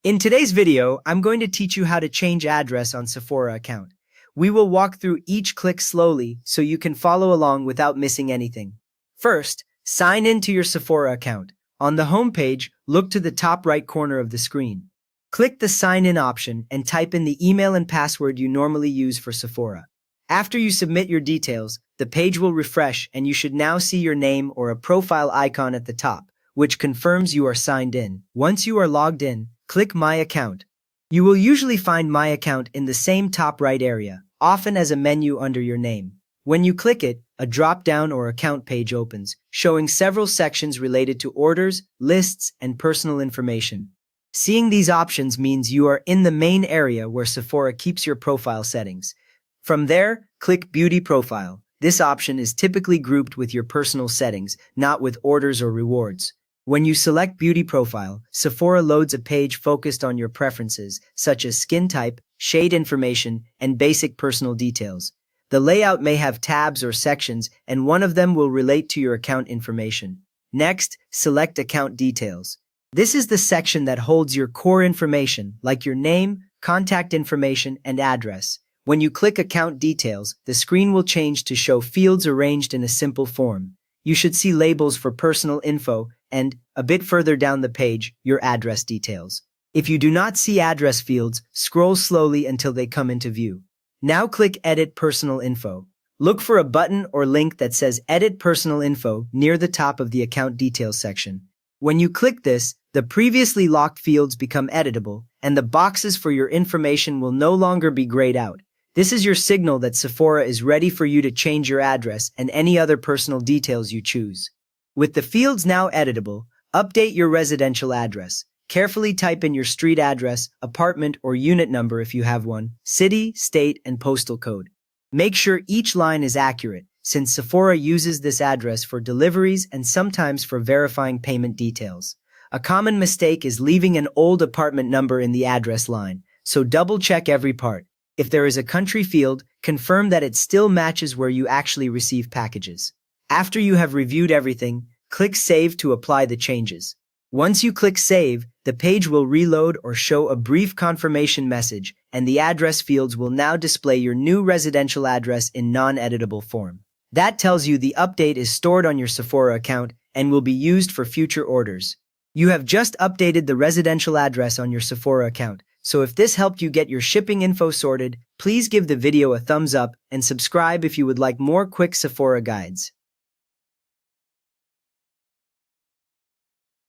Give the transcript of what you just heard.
In today's video, I'm going to teach you how to change address on Sephora account. We will walk through each click slowly so you can follow along without missing anything. First, sign in to your Sephora account. On the home page, look to the top right corner of the screen. Click the Sign In option and type in the email and password you normally use for Sephora. After you submit your details, the page will refresh and you should now see your name or a profile icon at the top, which confirms you are signed in. Once you are logged in, click My Account. You will usually find My Account in the same top right area, often as a menu under your name. When you click it, a drop-down or account page opens, showing several sections related to orders, lists, and personal information. Seeing these options means you are in the main area where Sephora keeps your profile settings. From there, click Beauty Profile. This option is typically grouped with your personal settings, not with orders or rewards. When you select Beauty Profile, Sephora loads a page focused on your preferences, such as skin type, shade information, and basic personal details. The layout may have tabs or sections, and one of them will relate to your account information. Next, select Account Details. This is the section that holds your core information, like your name, contact information, and address. When you click Account Details, the screen will change to show fields arranged in a simple form. You should see labels for personal info and, a bit further down the page, your address details. If you do not see address fields, scroll slowly until they come into view. Now click Edit Personal Info. Look for a button or link that says Edit Personal Info near the top of the Account Details section. When you click this, the previously locked fields become editable, and the boxes for your information will no longer be grayed out. This is your signal that Sephora is ready for you to change your address and any other personal details you choose. With the fields now editable, update your residential address. Carefully type in your street address, apartment or unit number if you have one, city, state, and postal code. Make sure each line is accurate, since Sephora uses this address for deliveries and sometimes for verifying payment details. A common mistake is leaving an old apartment number in the address line, so double-check every part. If there is a country field, confirm that it still matches where you actually receive packages. After you have reviewed everything, click Save to apply the changes. Once you click Save, the page will reload or show a brief confirmation message, and the address fields will now display your new residential address in non-editable form. That tells you the update is stored on your Sephora account and will be used for future orders. You have just updated the residential address on your Sephora account, so if this helped you get your shipping info sorted, please give the video a thumbs up and subscribe if you would like more quick Sephora guides.